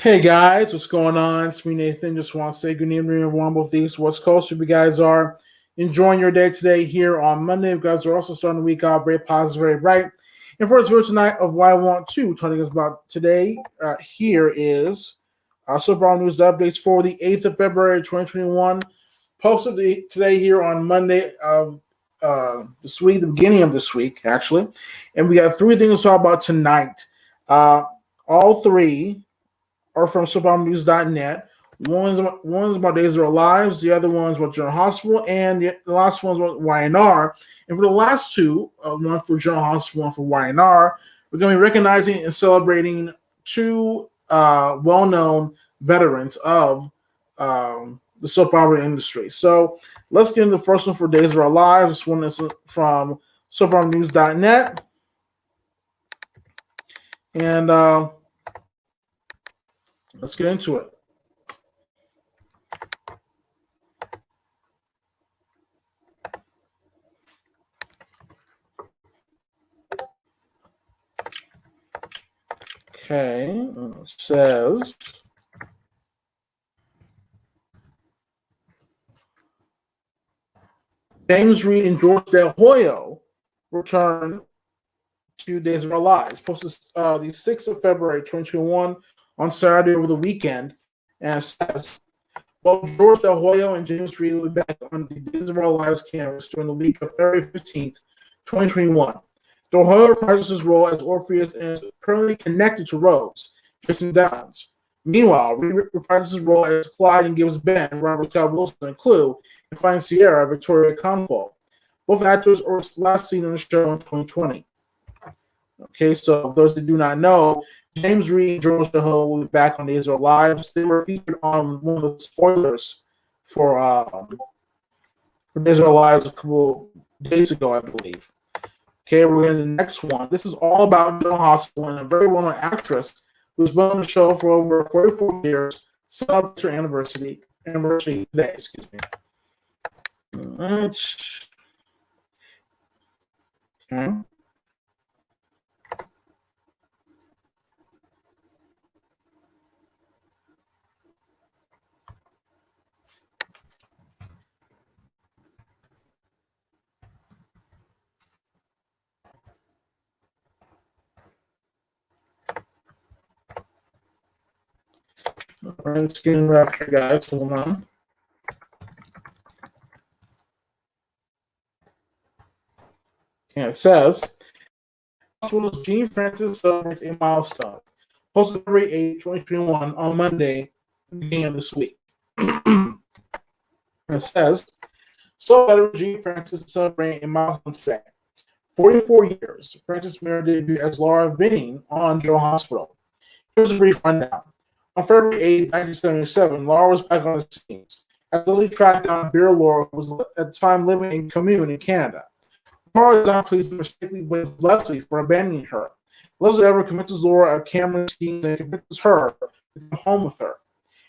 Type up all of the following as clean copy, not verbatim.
Hey guys, what's going on? It's me, Nathan. Just want to say good evening, everyone, both East West Coast. Hope you guys are enjoying your day today here on Monday. You guys are also starting the week off very positive, very bright. And for us here tonight of what I want to talk us about today, here is Super Bowl news updates for the 8th of February, 2021. Posted today here on Monday of this week, the beginning of this week, actually. And we got three things to talk about tonight. Uh, all three are from SuperBombNews.net. One's about Days of Our Lives, the other one's about General Hospital, and the last one's about YNR. And for the last two, one for General Hospital, one for YNR, we're going to be recognizing and celebrating two well-known veterans of the soap opera industry. So let's get into the first one for Days of Our Lives. This one is from SuperBombNews.net. And let's get into it. Okay, it says James Reed and George Del Hoyo return to Days of Our Lives. Posted the 6th of February, 2021 on Saturday over the weekend. And it says, well, George Del Hoyo and James Reed will be back on the Days of Our Lives canvas during the week of February 15th, 2021. Del Hoyo reprises his role as Orpheus and is currently connected to Rose, Jason Downs. Meanwhile, Reed reprises his role as Clyde and gives Ben, Robert Scott Wilson, a clue and finds Sierra, Victoria Confall. Both actors were last seen on the show in 2020. Okay, so those that do not know, James Reed and George Del Hoyo will be back on Days of Our Lives. They were featured on one of the spoilers for Days of Our Lives a couple days ago, I believe. Okay, we're in the next one. This is all about General Hospital and a very well-known actress who's been on the show for over 44 years. Celebrates her anniversary today. Excuse me. Okay. All right, it's getting wrapped here, guys. Hold on. Okay, it says, Gene Francis celebrates a milestone. Posted February 8, 2021 on Monday, beginning of this week. It says, so veteran Gene Francis celebrating a milestone today. 44 years, Francis made her debut as Laura Vinning on General Hospital. Here's a brief rundown. On February 8, 1977, Laura was back on the scenes as Lily tracked down Beer Laura, who was at the time living in Commune in Canada. Laura is not pleased to mistakenly blame Leslie for abandoning her. Leslie ever convinces Laura of Cameron's scheme and convinces her to come home with her.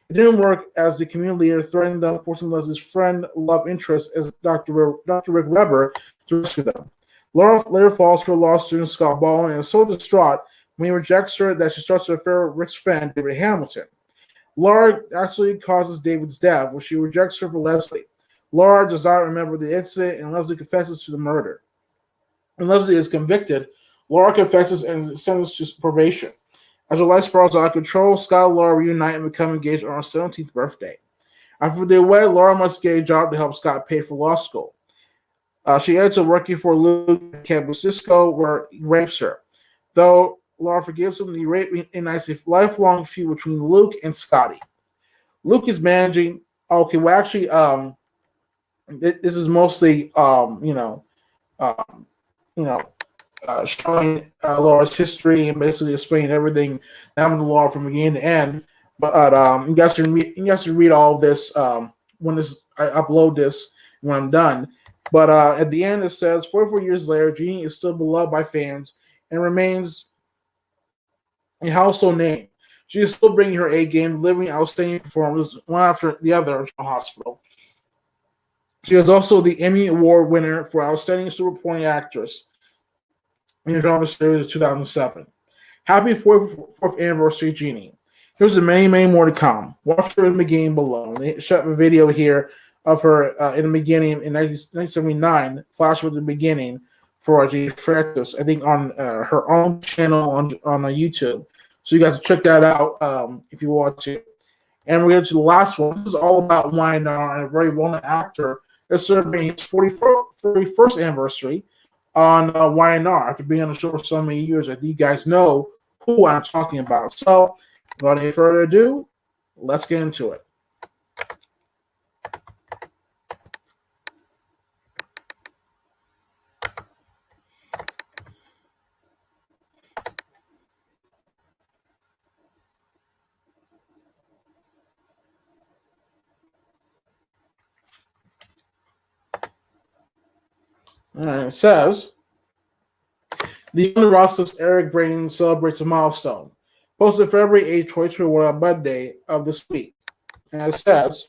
It didn't work as the community leader threatened them, forcing Leslie's friend, love interest, as Dr. Rick Weber to rescue them. Laura later falls for a law student, Scott Ball, and is so distraught when he rejects her that she starts an affair with Rick's friend, David Hamilton. Laura actually causes David's death when she rejects her for Leslie. Laura does not remember the incident, and Leslie confesses to the murder. When Leslie is convicted, Laura confesses and is sentenced to probation. As her life spirals out of control, Scott and Laura reunite and become engaged on her 17th birthday. After their wedding, Laura must get a job to help Scott pay for law school. She ends up working for Luke at San Francisco, where he rapes her. Though Laura forgives him, the rape ignites a lifelong feud between Luke and Scotty. Luke is managing. Okay, well, actually, this is mostly, showing Laura's history and basically explaining everything that happened to Laura from beginning to end. But you guys can read all of this when I upload this when I'm done. But at the end, it says, 44 years later, Jeannie is still beloved by fans and remains a household name. She is still bringing her A game, delivering outstanding performances one after the other at the hospital. She is also the Emmy Award winner for Outstanding Supporting Actress in the drama series of 2007. Happy 44th anniversary, Jeannie. There's many, many more to come. Watch her in the beginning below. They shot a video here of her in the beginning in 1979, flash with the beginning for J. Francis, I think on her own channel on YouTube. So you guys check that out if you want to. And we're going to the last one. This is all about YNR and a very well-known actor that's celebrating his 41st anniversary on YNR after being on the show for so many years. I think you guys know who I'm talking about. So, without any further ado, let's get into it. All right, it says the Under Ross's Eric Braden celebrates a milestone. Posted February 8, 2021 on Monday of this week. And it says,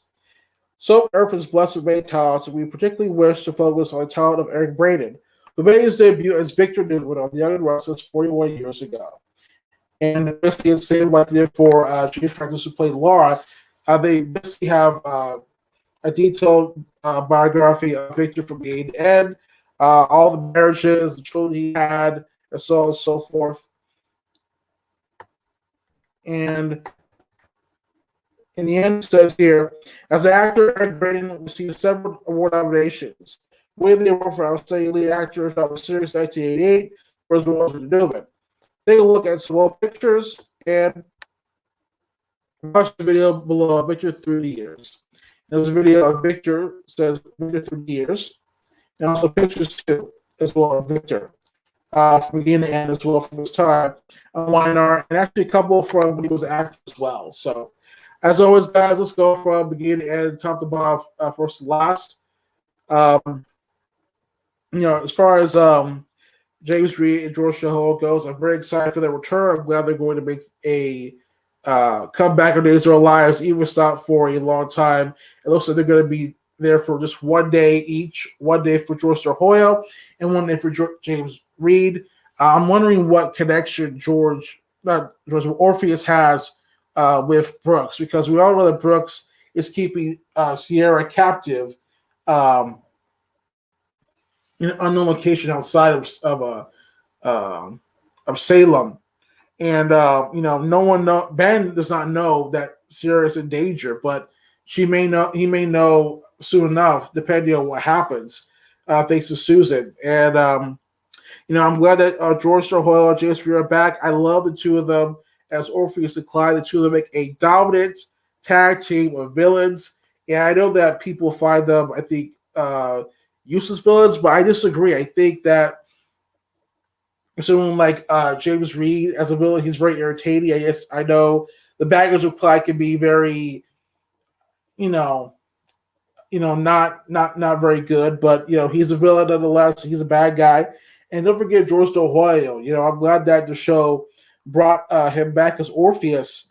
Soap Earth is blessed with many talents, and we particularly wish to focus on the talent of Eric Braden, who made his debut as Victor Newman on The Young and Restless 41 years ago. And basically, it's the same like they did for James Francis, who played Laura. They basically have a detailed biography of Victor from beginning to end, all the marriages, the children he had, and so on and so forth. And in the end, it says here, as an actor, Eric Braden received several award nominations. Winning the award for Outstanding Lead Actor of a Series 1988 for his role as Newman. Take a look at some old pictures and watch the video below of Victor through the years. There's a video of Victor, says Victor through the years, and also pictures too, as well of Victor. From beginning to end as well from his time on YNR, and actually a couple from when he was an actor as well. So, as always, guys, let's go from beginning to end, top to bottom, first to last. As far as James Reed and George Shahol goes, I'm very excited for their return. I'm glad they're going to make a comeback on Days of Our Lives, even stop for a long time. It looks like they're going to be there for just one day each, one day for George Hoyle and one day for James Reed. I'm wondering what connection Orpheus has with Brooks, because we all know that Brooks is keeping Sierra captive in an unknown location outside of Salem. And no one Ben does not know that Sierra is in danger, but he may know soon enough, depending on what happens, thanks to Susan. And I'm glad that George Hoyle and James Reed are back. I love the two of them as Orpheus and Clyde. The two of them make a dominant tag team of villains. And I know that people find them, I think, useless villains, but I disagree. I think that someone like James Reed as a villain, he's very irritating. I know the baggage of Clyde can be very, not very good, but he's a villain nonetheless. He's a bad guy. And don't forget George Hoyle. I'm glad that the show brought him back as Orpheus.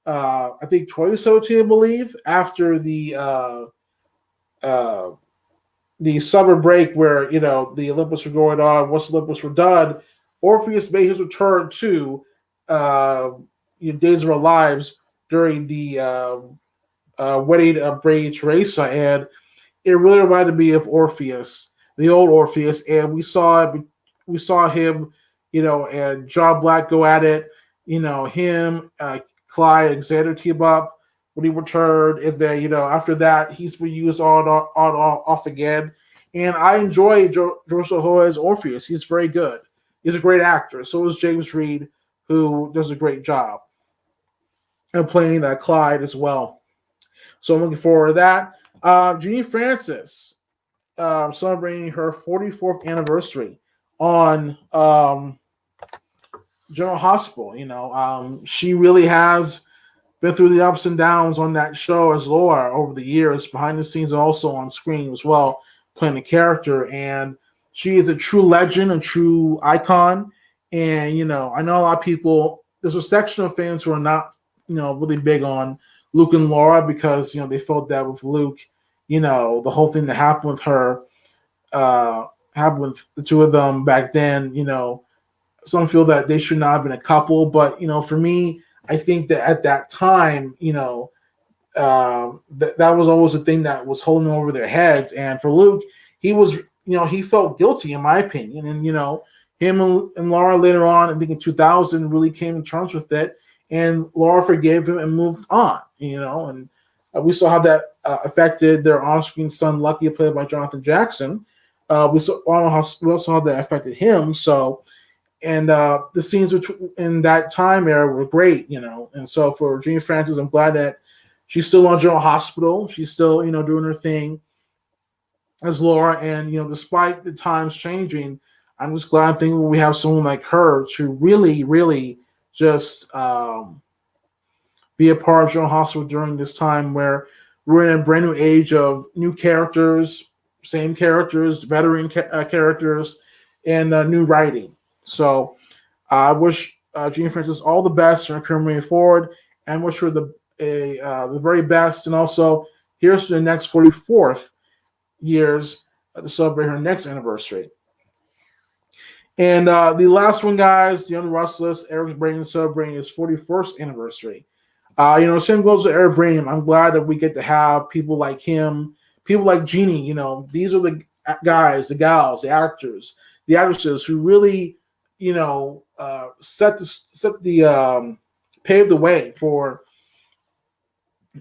I think 2017, I believe, after the summer break where the Olympics were going on. Once the Olympics were done, Orpheus made his return to Days of Our Lives during the wedding of Brady Teresa, and it really reminded me of Orpheus, the old Orpheus, and we saw him, and John Black go at it, him, Clyde, Alexander team up when he returned, and then after that he's been used on off again, and I enjoy George Hoyle as Orpheus. He's very good. He's a great actor. So is James Reed, who does a great job and playing Clyde as well. So I'm looking forward to that. Jeannie Francis celebrating her 44th anniversary on General Hospital. She really has been through the ups and downs on that show as Laura over the years, behind the scenes and also on screen as well, playing a character. And she is a true legend, a true icon. And, I know a lot of people, there's a section of fans who are not, really big on Luke and Laura because, they felt that with Luke, the whole thing that happened with her, happened with the two of them back then, some feel that they should not have been a couple. But, for me, I think that at that time, that was always a thing that was holding over their heads. And for Luke, he was, he felt guilty, in my opinion. And, him and Laura later on, I think in 2000, really came to terms with it. And Laura forgave him and moved on, and we saw how that affected their on-screen son, Lucky, played by Jonathan Jackson. We also how that affected him. So, and the scenes in that time era were great, And so for Gene Francis, I'm glad that she's still on General Hospital. She's still, doing her thing as Laura. And, despite the times changing, I'm just glad thinking we have someone like her to really, really just be a part of General Hospital during this time where we're in a brand new age of new characters, same characters, veteran characters, and new writing. So I wish Gene Francis all the best in her career moving forward, and wish her the very best. And also, here's to the next 44th years to celebrate her next anniversary. And the last one, guys, the Unrustless, Eric Braeden celebrating his 41st anniversary. Same goes with Eric Braeden. I'm glad that we get to have people like him, people like Jeannie. These are the guys, the gals, the actors, the actresses who really, paved the way for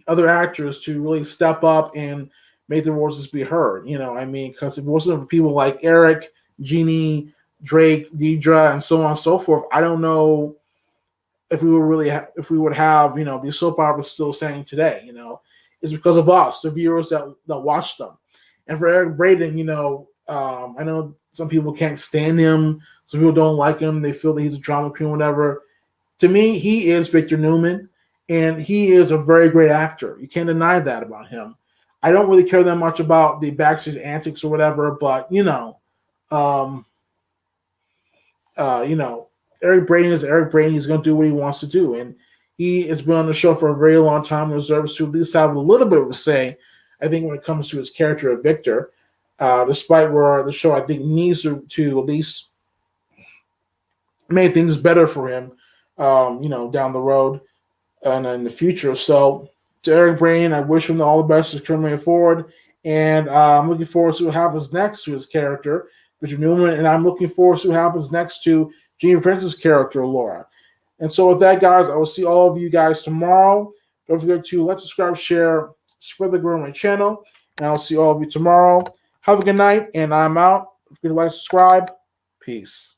other actors to really step up and make their voices be heard. Because if it wasn't for people like Eric, Jeannie, Drake, Deidre, and so on and so forth, I don't know if we would have these soap operas still standing today. It's because of us, the viewers that watch them. And for Eric Braeden, I know some people can't stand him, some people don't like him, they feel that he's a drama queen, whatever. To me, he is Victor Newman, and he is a very great actor. You can't deny that about him. I don't really care that much about the backstage antics or whatever, but Eric Braeden is Eric Braeden. He's going to do what he wants to do. And he has been on the show for a very long time and deserves to at least have a little bit of a say, I think, when it comes to his character of Victor, despite where the show, I think, needs to at least make things better for him, down the road and in the future. So to Eric Braeden, I wish him all the best as coming forward. And I'm looking forward to what happens next to his character, Victor Newman, and I'm looking forward to what happens next to Gene Francis' character, Laura. And so with that, guys, I will see all of you guys tomorrow. Don't forget to like, subscribe, share, spread the word on my channel, and I'll see all of you tomorrow. Have a good night, and I'm out. Don't forget to like, subscribe. Peace.